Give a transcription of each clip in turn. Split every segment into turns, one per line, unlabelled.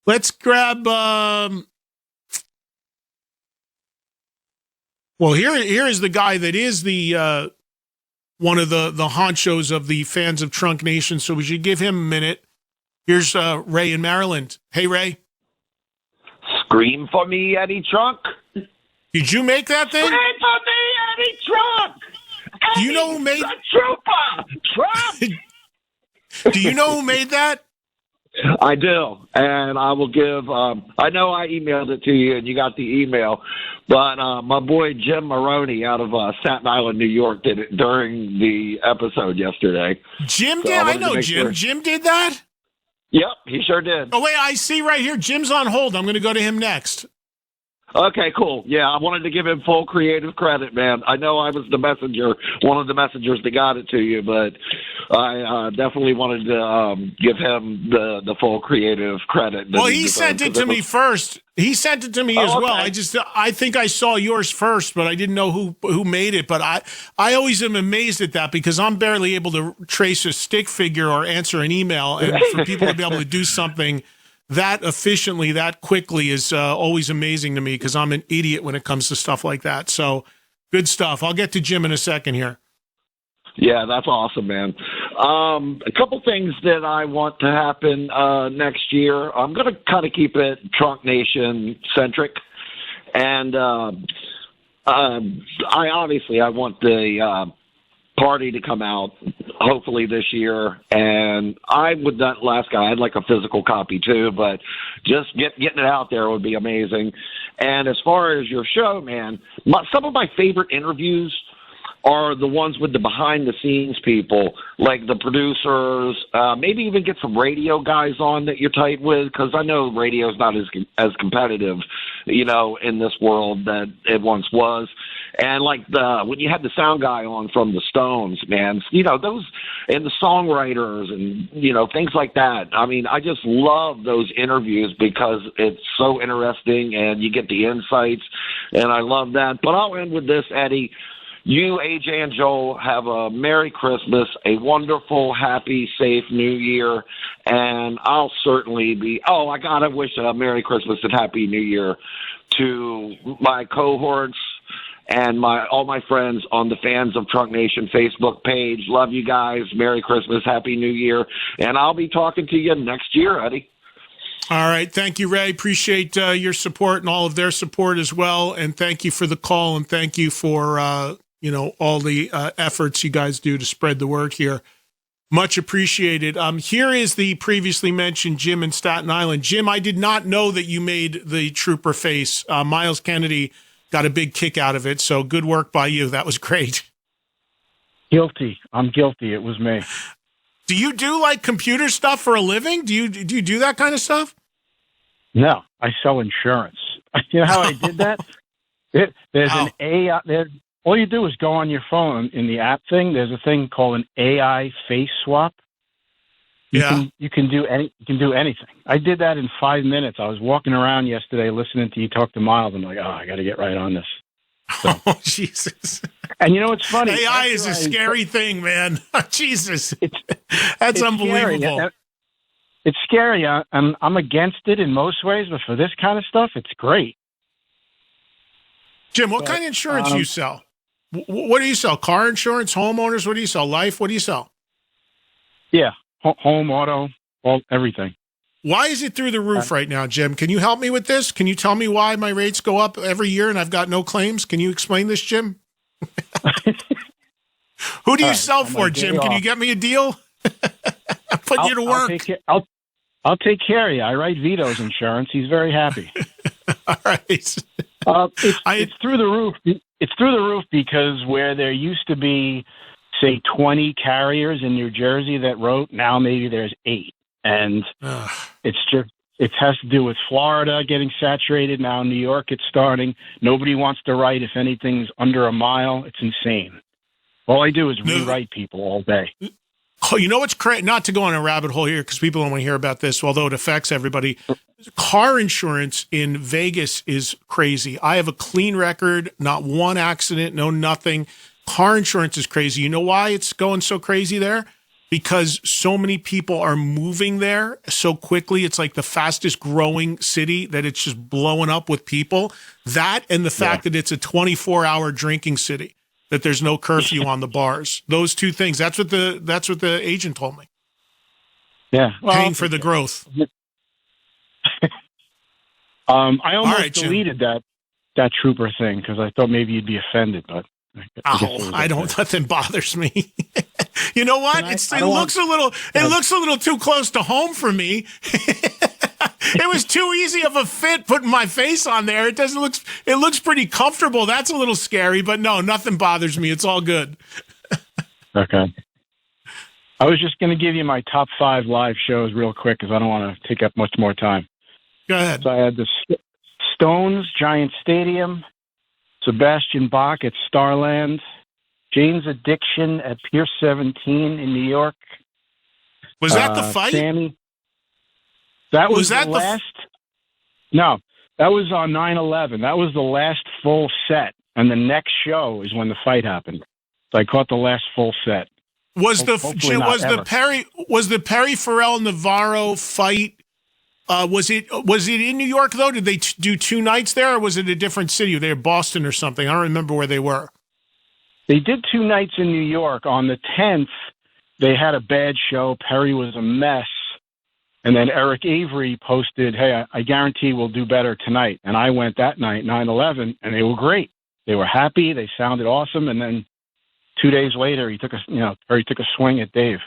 Let's grab. Well, here is the guy that is the one of the honchos of the fans of Trunk Nation. So we should give him a minute. Here's Ray in Maryland. Hey, Ray.
Scream for me, Eddie Trunk.
Did you make that thing?
Scream for me, Eddie Trunk.
Do you know who made
the Trooper? Trump.
Do you know who made that?
I do, and I will give. I know I emailed it to you, and you got the email. But my boy Jim Maroney out of Staten Island, New York, did it during the episode yesterday.
Jim did. I know Jim. Sure. Jim did that.
Yep, he sure did.
Oh wait, I see right here. Jim's on hold. I'm going to go to him next.
Okay, cool. Yeah, I wanted to give him full creative credit, man. I know I was the messenger, one of the messengers that got it to you, but I definitely wanted to give him the full creative credit.
Well, he sent it to me first. He sent it to me as well. I think I saw yours first, but I didn't know who made it. But I always am amazed at that because I'm barely able to trace a stick figure or answer an email, and for people to be able to do something that efficiently, that quickly is always amazing to me because I'm an idiot when it comes to stuff like that. So good stuff. I'll get to Jim in a second here.
Yeah, that's awesome, man. A couple things that I want to happen next year. I'm going to kind of keep it Trunk Nation centric. And I want the party to come out hopefully this year, and I would that last guy I'd like a physical copy too, but just getting it out there would be amazing. And as far as your show, man, some of my favorite interviews are the ones with the behind the scenes people, like the producers, maybe even get some radio guys on that you're tight with, because I know radio's not as competitive, in this world that it once was. And like when you had the sound guy on from the Stones, man, those and the songwriters and, things like that. I mean, I just love those interviews because it's so interesting and you get the insights, and I love that. But I'll end with this, Eddie. You, AJ, and Joel have a Merry Christmas, a wonderful, happy, safe New Year, and I'll certainly be. Oh, I gotta wish a Merry Christmas and Happy New Year to my cohorts and all my friends on the Fans of Trunk Nation Facebook page. Love you guys. Merry Christmas, Happy New Year, and I'll be talking to you next year, Eddie.
All right. Thank you, Ray. Appreciate your support and all of their support as well, and thank you for the call, and thank you for all the efforts you guys do to spread the word here. Much appreciated. Here is the previously mentioned Jim in Staten Island. Jim, I did not know that you made the trooper face. Miles Kennedy got a big kick out of it, so good work by you. That was great.
Guilty. I'm guilty. It was me.
Do you do like computer stuff for a living? Do you do that kind of stuff?
No, I sell insurance. You know how I did that? There's an AI. All you do is go on your phone in the app thing. There's a thing called an AI face swap. You can do anything. I did that in 5 minutes. I was walking around yesterday listening to you talk to Miles. I'm like, I got to get right on this. So.
Oh, Jesus.
And it's funny.
AI is a scary thing, man. Jesus. That's unbelievable.
Scary. It's scary. I'm against it in most ways, but for this kind of stuff, it's great.
Jim, what kind of insurance do you sell? What do you sell? Car insurance, homeowners? What do you sell? Life? What do you sell?
Yeah, home, auto, everything.
Why is it through the roof right now, Jim? Can you help me with this? Can you tell me why my rates go up every year and I've got no claims? Can you explain this, Jim? Who do you sell for, Jim? Can you get me a deal? I'm putting you to work.
I'll take care of you. I write Vito's insurance. He's very happy.
All right.
It's through the roof. It's through the roof because where there used to be, say, 20 carriers in New Jersey that wrote, now maybe there's 8. And it has to do with Florida getting saturated. Now New York, it's starting. Nobody wants to write if anything's under a mile. It's insane. All I do is rewrite people all day.
Oh, you know what's crazy? Not to go on a rabbit hole here because people don't want to hear about this, although it affects everybody. Car insurance in Vegas is crazy. I have a clean record, not one accident, no nothing. Car insurance is crazy. You know why it's going so crazy there? because so many people are moving there so quickly. It's like the fastest growing city that it's just blowing up with people. That and the fact that it's a 24-hour drinking city, that there's no curfew on the bars. Those two things. That's what the agent told me.
Yeah.
Paying for the growth.
I almost deleted that trooper thing because I thought maybe you'd be offended, but
I don't. Nothing bothers me. You know what? It looks a little too close to home for me. It was too easy of a fit putting my face on there. It looks pretty comfortable. That's a little scary, but no, nothing bothers me. It's all good.
Okay. I was just going to give you my top 5 live shows real quick because I don't want to take up much more time.
Go ahead.
So I had the Stones, Giant Stadium, Sebastian Bach at Starland, Jane's Addiction at Pier 17 in New York.
Was that the fight?
Sammy. That was the last. No, that was on 9/11. That was the last full set, and the next show is when the fight happened. So I caught the last full set.
Was the Perry Farrell Navarro fight? Was it in New York though? Did they do 2 nights there, or was it a different city? Were they in Boston or something? I don't remember where they were.
They did 2 nights in New York. On the 10th, they had a bad show. Perry was a mess. And then Eric Avery posted, hey, I guarantee we'll do better tonight. And I went that night, 9/11, and they were great. They were happy. They sounded awesome. And then 2 days later, Perry took a swing at Dave.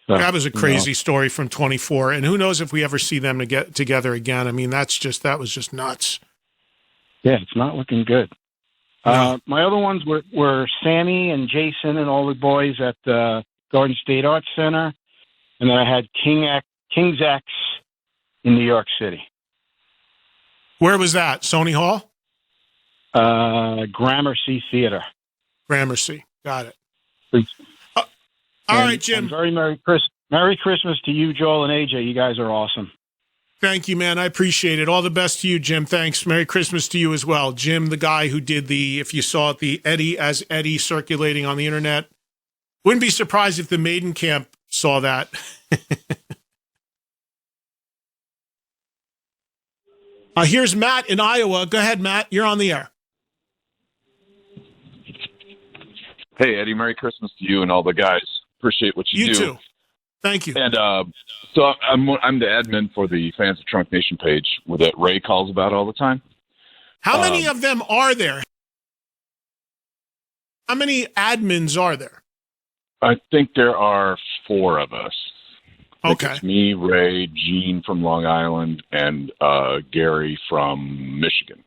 So,
that was a crazy story from 24. And who knows if we ever see them to get together again. I mean, that was just nuts.
Yeah, it's not looking good.
No.
My other ones were Sammy and Jason and all the boys at the Garden State Arts Center. And then I had King's X in New York City.
Where was that? Sony Hall?
Gramercy Theater.
Gramercy. Got it. All right, Jim.
And very Merry Christmas to you, Joel and AJ. You guys are awesome.
Thank you, man. I appreciate it. All the best to you, Jim. Thanks. Merry Christmas to you as well. Jim, the guy who did if you saw it, the Eddie as Eddie circulating on the internet. Wouldn't be surprised if the Maiden Camp saw that. Here's Matt in Iowa. Go ahead, Matt. You're on the air.
Hey, Eddie. Merry Christmas to you and all the guys. Appreciate what you do.
You too. Thank you.
And so I'm the admin for the Fans of Trunk Nation page that Ray calls about all the time.
How many of them are there? How many admins are there?
I think there are 4 of us.
Okay.
It's me, Ray, Gene from Long Island, and Gary from Michigan.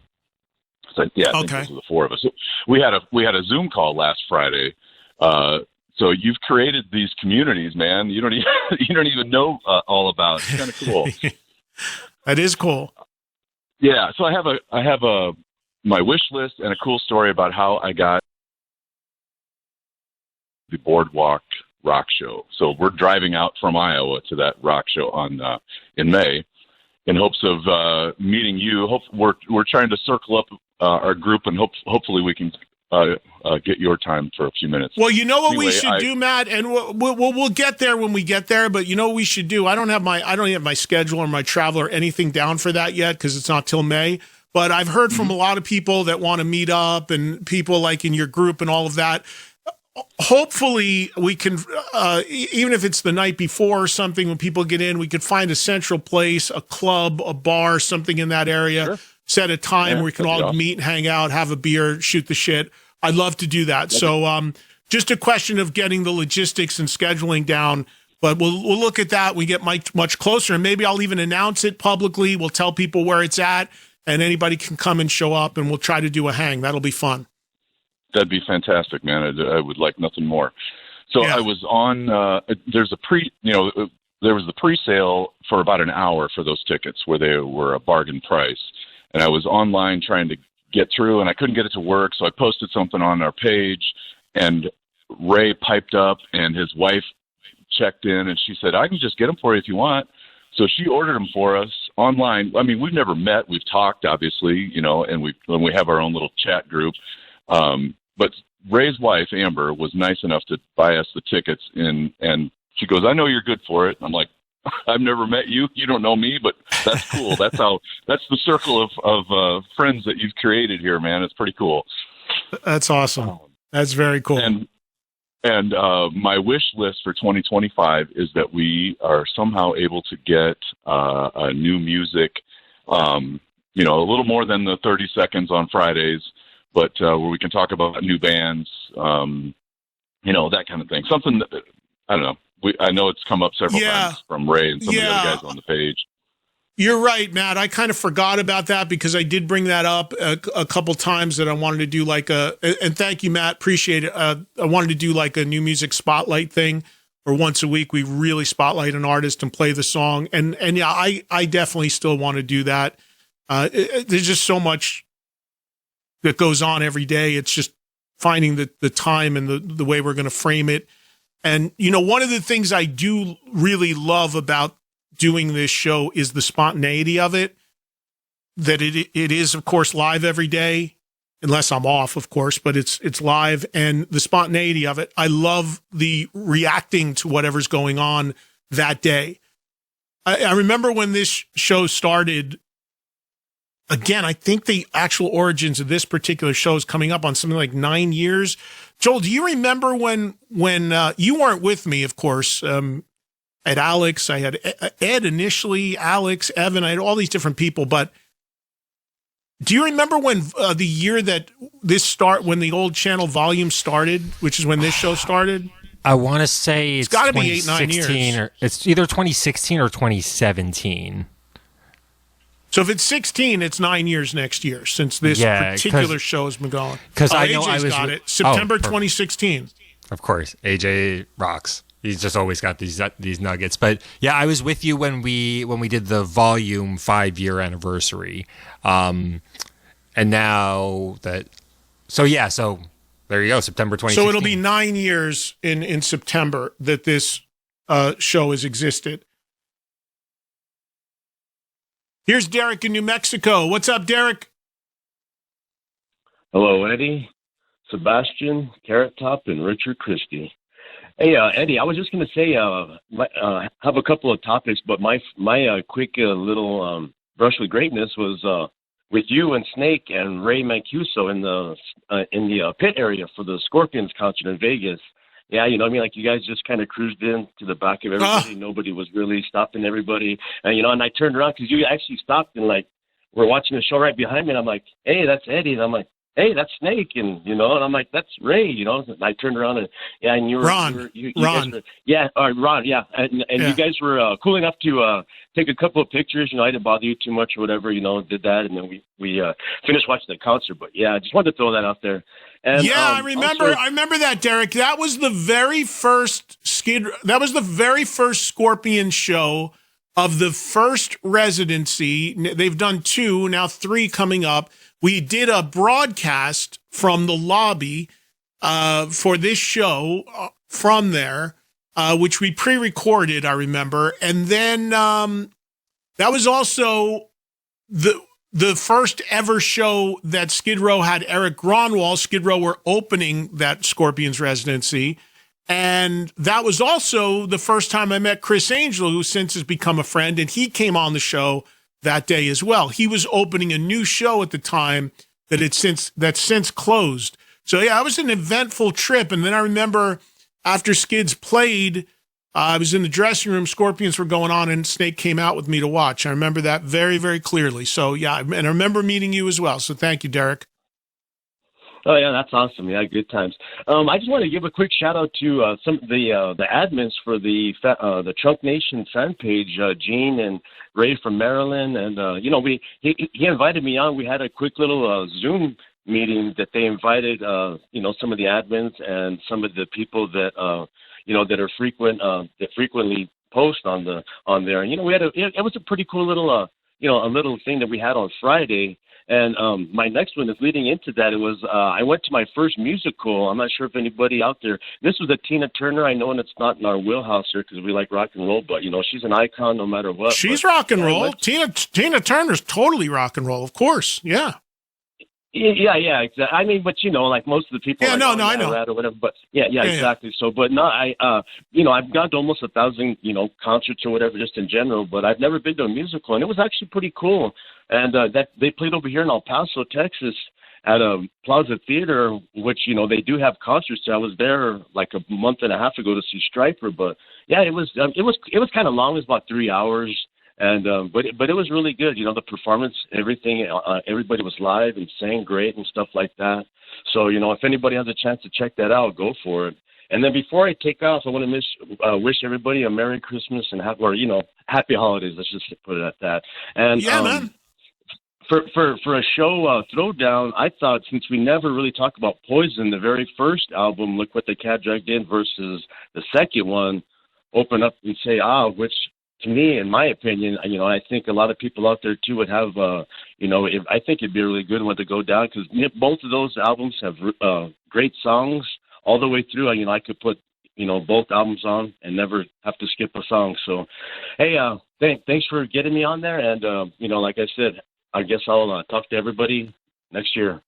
So yeah, I think those are the 4 of us. We had a Zoom call last Friday. So you've created these communities, man. You don't even know all about. It's kind of cool.
That is cool.
Yeah. So I have my wish list and a cool story about how I got the Boardwalk Rock Show. So we're driving out from Iowa to that rock show in May, in hopes of meeting you. We're trying to circle up our group, and hopefully we can get your time for a few minutes.
Well, you know what we should do, Matt, and we'll get there when we get there. But you know what we should do? I don't have my schedule or my travel or anything down for that yet because it's not till May. But I've heard from a lot of people that want to meet up, and people like in your group and all of that. Hopefully we can, even if it's the night before or something, when people get in, we could find a central place, a club, a bar, something in that area. Sure. Set a time where we can all awesome. Meet, hang out, have a beer, shoot the shit. I'd love to do that. So just a question of getting the logistics and scheduling down. But we'll look at that. We get much closer, and maybe I'll even announce it publicly. We'll tell people where it's at, and anybody can come and show up, and we'll try to do a hang. That'll be fun.
That'd be fantastic, man. I would like nothing more. So yeah. I was on. There was the pre-sale for about an hour for those tickets, where they were a bargain price, and I was online trying to get through, and I couldn't get it to work. So I posted something on our page, and Ray piped up, and his wife checked in, and she said, "I can just get them for you if you want." So she ordered them for us online. I mean, we've never met. We've talked, obviously, and we have our own little chat group. But Ray's wife, Amber, was nice enough to buy us the tickets, and she goes, "I know you're good for it." I'm like, "I've never met you. You don't know me, but that's cool. That's the circle of friends that you've created here, man. It's pretty cool."
That's awesome. That's very cool.
And my wish list for 2025 is that we are somehow able to get a new music, a little more than the 30 seconds on Fridays, but where we can talk about new bands, that kind of thing. Something that, I don't know. I know it's come up several times from Ray and some of the other guys on the page.
You're right, Matt. I kind of forgot about that because I did bring that up a couple times that I wanted to do and thank you, Matt. Appreciate it. I wanted to do like a new music spotlight thing where once a week we really spotlight an artist and play the song. And yeah, I definitely still want to do that. There's just so much that goes on every day. It's just finding the time and the way we're going to frame it. And, one of the things I do really love about doing this show is the spontaneity of it, that it is, of course, live every day, unless I'm off, of course, but it's live, and the spontaneity of it. I love the reacting to whatever's going on that day. I remember when this show started, again, I think the actual origins of this particular show is coming up on something like 9 years. Joel, do you remember when you weren't with me, of course, at Alex, I had Ed initially, Alex, Evan, I had all these different people, but do you remember when the year that when the old channel volume started, which is when this show started?
I want to say it's
got to be 8-9 years.
Or it's either 2016 or 2017.
So if it's 16, it's 9 years next year since this particular show has been going.
Because I know
AJ's got it. September 2016.
Of course, AJ rocks. He's just always got these nuggets. But yeah, I was with you when we did the volume 5-year anniversary. And now that, so there you go, September 2016.
So it'll be 9 years in September that this show has existed. Here's Derek in New Mexico. What's up, Derek?
Hello, Eddie, Sebastian, Carrot Top, and Richard Christie. Hey, Eddie, I was just going to say, have a couple of topics, but my quick little brush with greatness was with you and Snake and Ray Mancuso in the pit area for the Scorpions concert in Vegas. Yeah, like you guys just kind of cruised in to the back of everybody. Nobody was really stopping everybody. And, and I turned around because you actually stopped and, we're watching the show right behind me. And I'm like, hey, that's Eddie. And I'm like, hey, that's Snake, and and I'm like, that's Ray, And I turned around and you were
Ron.
you Ron. Guys were, Ron, yeah, and you guys were cool enough to take a couple of pictures. I didn't bother you too much or whatever. Did that, and then we finished watching the concert. But yeah, I just wanted to throw that out there. And
I remember. I remember that, Derek. That was the very first That was the very first Scorpion show of the first residency. They've done 2, now 3 coming up. We did a broadcast from the lobby for this show from there, which we pre-recorded, I remember. And then that was also the first ever show that Skid Row had Eric Gronwall. Skid Row were opening that Scorpions residency. And that was also the first time I met Chris Angel, who since has become a friend, and he came on the show that day as well. He was opening a new show at the time that's since closed. So yeah, it was an eventful trip. And then I remember after Skids played, I was in the dressing room, Scorpions were going on, and Snake came out with me to watch. I remember that very, very clearly. So yeah, and I remember meeting you as well. So thank you, Derek.
Oh yeah, that's awesome. Yeah, good times. I just want to give a quick shout out to some of the admins for the Trunk Nation fan page, Gene and Ray from Maryland, and he invited me on. We had a quick little Zoom meeting that they invited some of the admins and some of the people that that are that frequently post on there. And we had it was a pretty cool little a little thing that we had on Friday. And my next one is leading into that. It was I went to my first musical. I'm not sure if anybody out there. This was a Tina Turner. I know, and it's not in our wheelhouse here because we like rock and roll. But she's an icon no matter what.
She's rock and roll. Tina Turner's totally rock and roll, of course. Yeah.
Yeah, exactly. I mean, but like most of the people,
Yeah,
like,
I know
that or whatever. But yeah, exactly. So, but no, I've gone to almost 1,000, concerts or whatever, just in general. But I've never been to a musical, and it was actually pretty cool. And that they played over here in El Paso, Texas, at a Plaza Theater, which they do have concerts. I was there like a month and a half ago to see Stryper. But yeah, it was kind of long. It was about 3 hours. And but it was really good. The performance, everything, everybody was live and sang great and stuff like that. So if anybody has a chance to check that out, go for it. And then before I take off, I want to wish everybody a Merry Christmas and Happy Holidays. Let's just put it at that. And
man.
For a show throwdown, I thought, since we never really talk about Poison, the very first album, Look What the Cat Dragged In, versus the second one, open up and say which, to me, in my opinion, I think a lot of people out there too would have, I think it'd be a really good one to go down, because both of those albums have great songs all the way through. I could put, both albums on and never have to skip a song. So, hey, thanks for getting me on there. And, like I said, I guess I'll talk to everybody next year.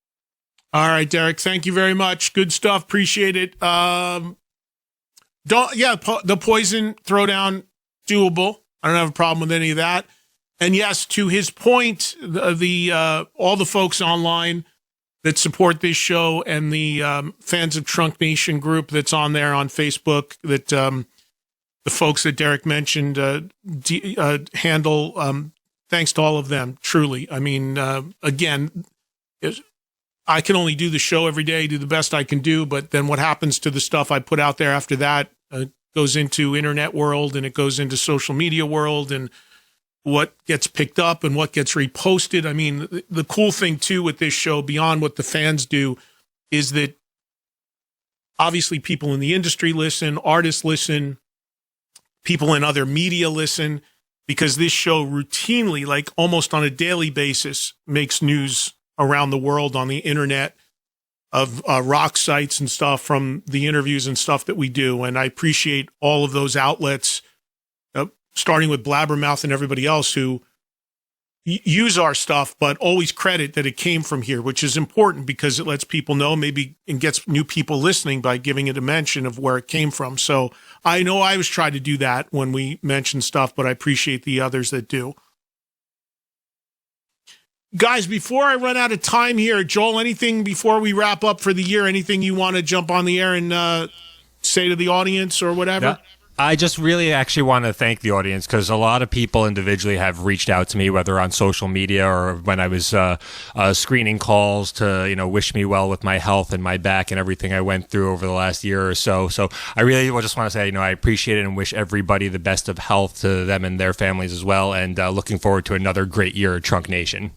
All right, Derek. Thank you very much. Good stuff. Appreciate it. The Poison throwdown, doable. I don't have a problem with any of that. And yes, to his point, all the folks online that support this show and the fans of Trunk Nation group that's on there on Facebook, that the folks that Derek mentioned handle, thanks to all of them, truly. I mean, again, I can only do the show every day, do the best I can do, but then what happens to the stuff I put out there after that goes into internet world, and it goes into social media world, and what gets picked up and what gets reposted. I mean, the cool thing too with this show, beyond what the fans do, is that obviously people in the industry listen, artists listen, people in other media listen, because this show routinely, like almost on a daily basis, makes news around the world on the internet, of rock sites and stuff, from the interviews and stuff that we do. And I appreciate all of those outlets, starting with Blabbermouth and everybody else who use our stuff, but always credit that it came from here, which is important because it lets people know, maybe, and gets new people listening by giving it a mention of where it came from. So I know I always try to do that when we mention stuff, but I appreciate the others that do. Guys, before I run out of time here, Joel, anything before we wrap up for the year, anything you want to jump on the air and say to the audience or whatever?
Yeah. I just really actually want to thank the audience, because a lot of people individually have reached out to me, whether on social media or when I was screening calls to, wish me well with my health and my back and everything I went through over the last year or so. So I really just want to say, I appreciate it and wish everybody the best of health, to them and their families as well. And looking forward to another great year at Trunk Nation.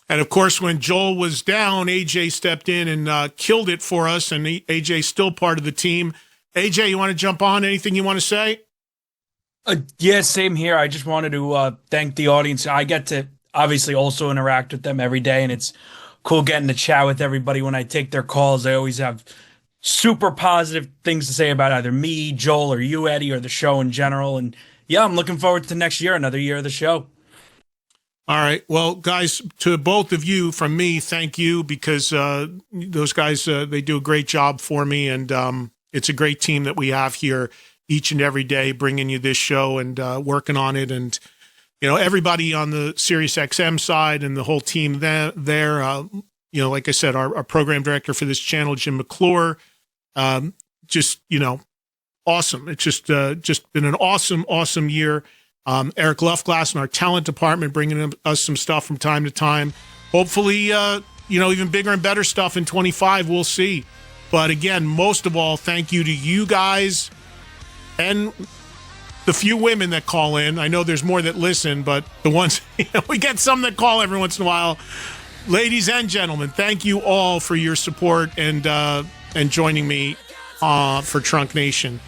And, of course, when Joel was down, AJ stepped in and killed it for us, and AJ's still part of the team. AJ, you want to jump on? Anything you want to say?
Yeah, same here. I just wanted to thank the audience. I get to obviously also interact with them every day, and it's cool getting to chat with everybody when I take their calls. They always have super positive things to say about either me, Joel, or you, Eddie, or the show in general. And, yeah, I'm looking forward to next year, another year of the show.
All right. Well, guys, to both of you, from me, thank you, because those guys, they do a great job for me, and it's a great team that we have here each and every day, bringing you this show and working on it. And, everybody on the Sirius XM side and the whole team there, like I said, our program director for this channel, Jim McClure, just, awesome. It's just been an awesome year. Eric Luftglass in our talent department bringing us some stuff from time to time. Hopefully, even bigger and better stuff in 25. We'll see. But again, most of all, thank you to you guys and the few women that call in. I know there's more that listen, but the ones, we get some that call every once in a while. Ladies and gentlemen, thank you all for your support and joining me for Trunk Nation.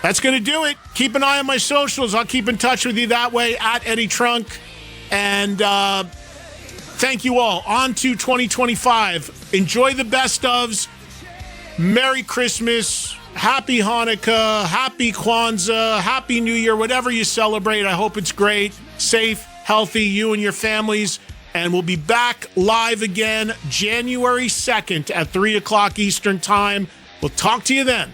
That's going to do it. Keep an eye on my socials. I'll keep in touch with you that way, at Eddie Trunk. And thank you all. On to 2025. Enjoy the best ofs. Merry Christmas. Happy Hanukkah. Happy Kwanzaa. Happy New Year. Whatever you celebrate, I hope it's great, safe, healthy, you and your families. And we'll be back live again January 2nd at 3 o'clock Eastern Time. We'll talk to you then.